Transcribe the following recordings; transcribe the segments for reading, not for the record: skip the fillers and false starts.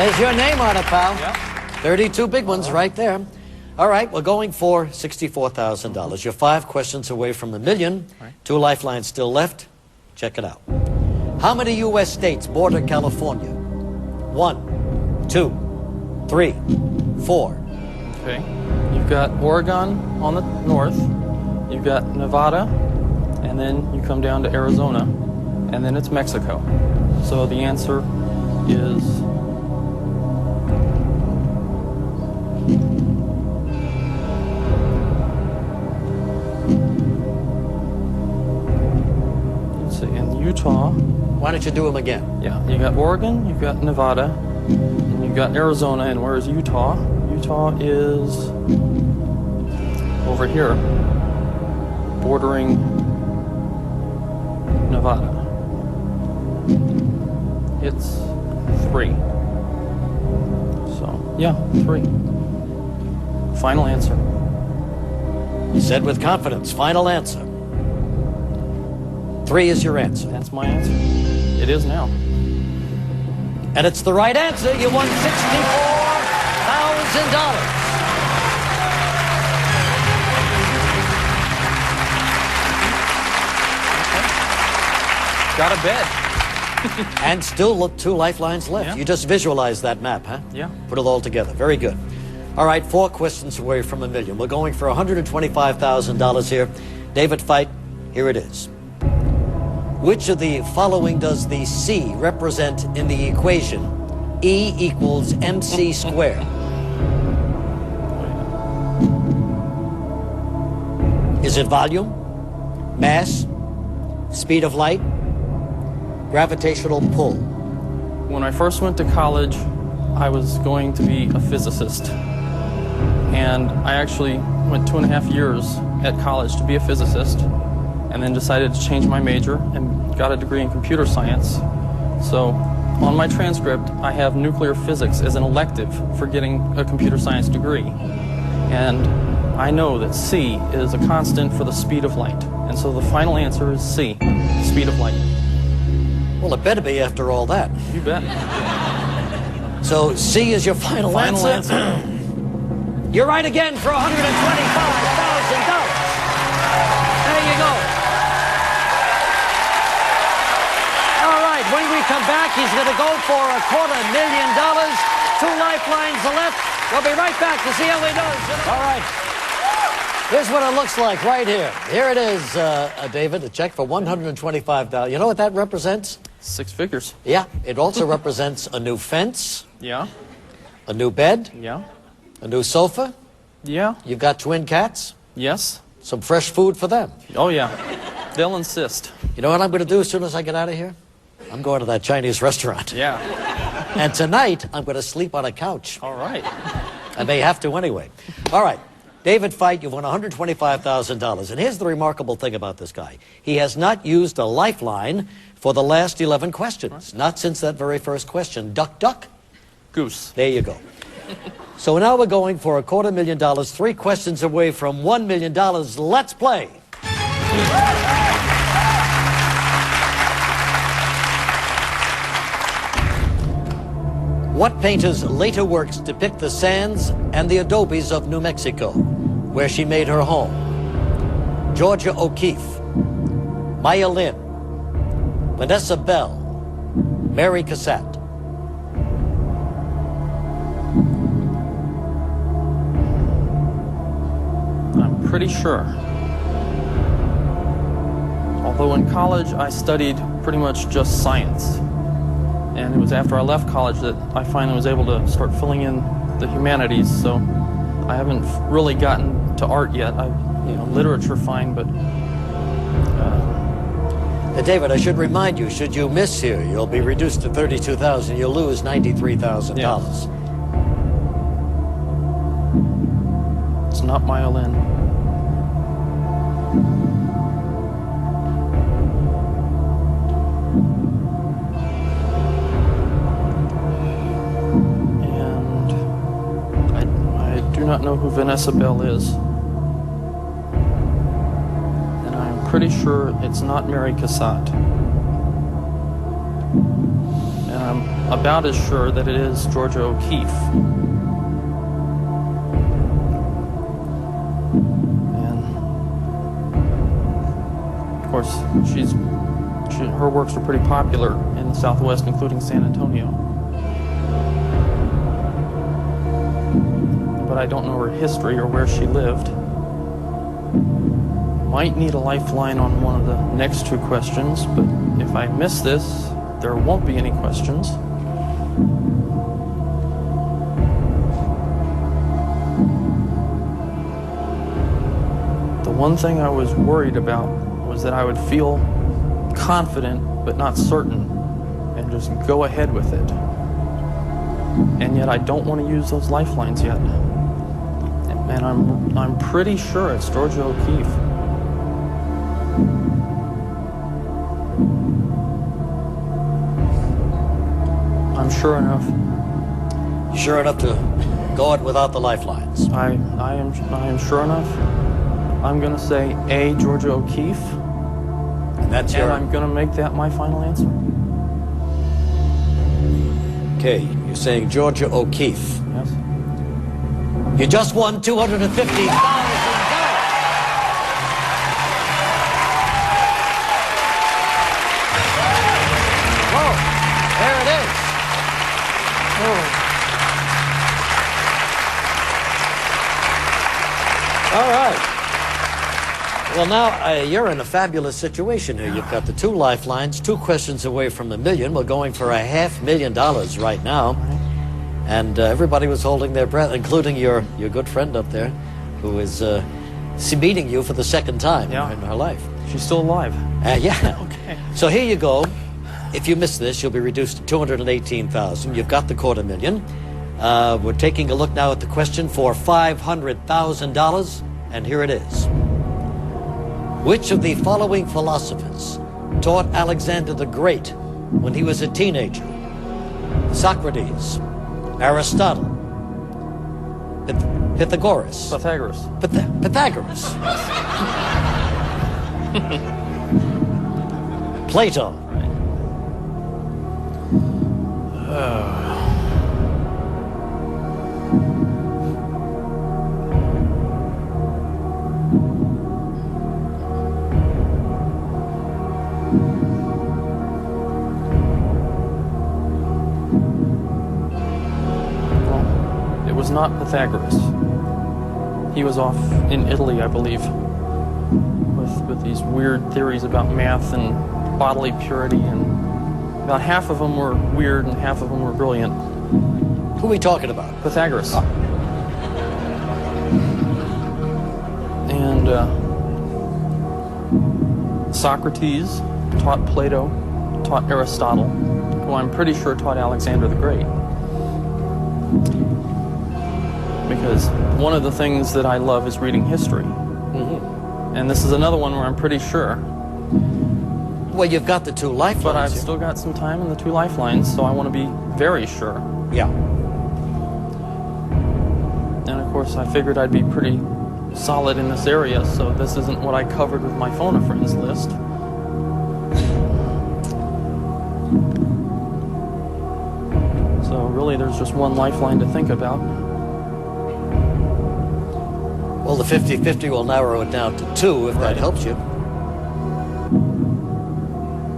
There's your name on it, pal. Yep. 32 big ones right there. All right, we're going for $64,000. You're 5 questions away from $1 million. Right. 2 lifelines still left. Check it out. How many U.S. states border California? 1, 2, 3, 4. Okay. You've got Oregon on the north. You've got Nevada, and then you come down to Arizona, and then it's Mexico. So the answer is Utah. Why don't you do them again? Yeah, you got Oregon, you've got Nevada, and you've got Arizona, and where's Utah? Utah is over here, bordering Nevada. It's 3. So, yeah, 3. Final answer. Said with confidence, final answer. 3 is your answer. That's my answer. It is now. And it's the right answer. You won $64,000. Got a bed. And still 2 lifelines left. Yeah. You just visualize that map, huh? Yeah. Put it all together. Very good. All right, 4 questions away from $1 million. We're going for $125,000 here. David Fite, here it is. Which of the following does the C represent in the equation E equals mc squared? Is it volume, mass, speed of light, gravitational pull? When I first went to college, I was going to be a physicist. And I actually went 2.5 years at college to be a physicist, and then decided to change my major and got a degree in computer science. So on my transcript, I have nuclear physics as an elective for getting a computer science degree. And I know that C is a constant for the speed of light. And so the final answer is C, speed of light. Well, it better be after all that. You bet. So C is your final answer. You're right again for $125,000. There you go. When we come back, he's going to go for $250,000. 2 lifelines left. We'll be right back to see how he does. All right. Here's what it looks like right here. Here it is, David, a check for $125,000. You know what that represents? 6 figures. Yeah. It also represents a new fence. Yeah. A new bed. Yeah. A new sofa. Yeah. You've got twin cats. Yes. Some fresh food for them. Oh, yeah. They'll insist. You know what I'm going to do as soon as I get out of here? I'm going to that Chinese restaurant. Yeah. And tonight, I'm going to sleep on a couch. All right. I may have to anyway. All right. David Fite, you've won $125,000. And here's the remarkable thing about this guy. He has not used a lifeline for the last 11 questions. Not since that very first question. Duck, duck. Goose. There you go. So now we're going for $250,000. 3 questions away from $1 million. Let's play. What painter's later works depict the sands and the adobes of New Mexico, where she made her home? Georgia O'Keeffe, Maya Lin, Vanessa Bell, Mary Cassatt. I'm pretty sure. Although in college I studied pretty much just science. And it was after I left college that I finally was able to start filling in the humanities. So I haven't really gotten to art yet. Literature fine, but... David, I should remind you, should you miss here, you'll be reduced to $32,000. You'll lose $93,000. Yes. It's not Maya Lin. I do not know who Vanessa Bell is. And I'm pretty sure it's not Mary Cassatt. And I'm about as sure that it is Georgia O'Keeffe. And of course, her works are pretty popular in the Southwest, including San Antonio. But I don't know her history or where she lived. Might need a lifeline on one of the next two questions, but if I miss this, there won't be any questions. The one thing I was worried about was that I would feel confident but not certain and just go ahead with it. And yet I don't want to use those lifelines yet. And I'm pretty sure it's Georgia O'Keeffe. I'm sure enough. Sure enough to go it without the lifelines? I am sure enough. I'm going to say A, Georgia O'Keeffe. And that's your... And I'm going to make that my final answer. Okay, you're saying Georgia O'Keeffe. Yes. You just won $250,000. Whoa, there it is. Oh. All right. Well, now you're in a fabulous situation here. You've got the two lifelines, 2 questions away from $1 million. We're going for $500,000 right now. And everybody was holding their breath, including your good friend up there, who is meeting you for the second time in her life. She's still alive. Yeah. Okay. So here you go. If you miss this, you'll be reduced to $218,000. You've got the $250,000. We're taking a look now at the question for $500,000, and here it is. Which of the following philosophers taught Alexander the Great when he was a teenager? Socrates, Aristotle, Pythagoras. Pythagoras. Pythagoras. Plato. It was not Pythagoras. He was off in Italy, I believe, with these weird theories about math and bodily purity, and about half of them were weird and half of them were brilliant. Who are we talking about? Pythagoras. And Socrates taught Plato, taught Aristotle, who I'm pretty sure taught Alexander the Great. Because one of the things that I love is reading history. Mm-hmm. And this is another one where I'm pretty sure. Well, you've got the 2 lifelines. But I've still got some time in the 2 lifelines, so I want to be very sure. Yeah. And of course, I figured I'd be pretty solid in this area, so this isn't what I covered with my phone a friends list. So really, there's just one lifeline to think about. Well, the 50-50 will narrow it down to 2, if that helps you.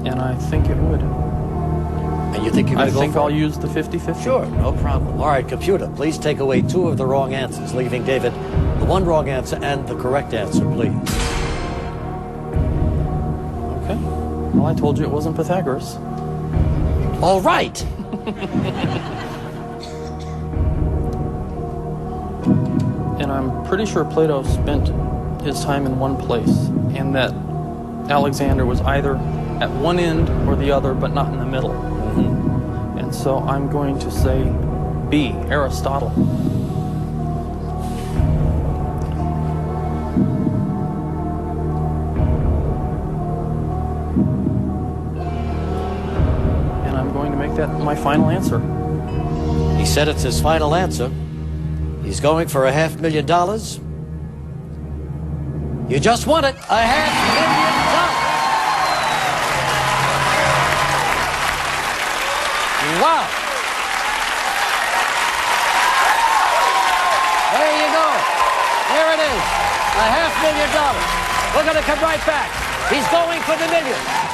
And I think it would. And you think you're going to go for it? I think I'll use the 50-50. Sure, no problem. All right, computer, please take away 2 of the wrong answers, leaving David the 1 wrong answer and the correct answer, please. Okay. Well, I told you it wasn't Pythagoras. All right. And I'm pretty sure Plato spent his time in one place, and that Alexander was either at one end or the other, but not in the middle. Mm-hmm. And so I'm going to say B, Aristotle. And I'm going to make that my final answer. He said it's his final answer. He's going for $500,000. You just won it, $500,000. Wow. is. $500,000. We're going to come right back. He's going for the million.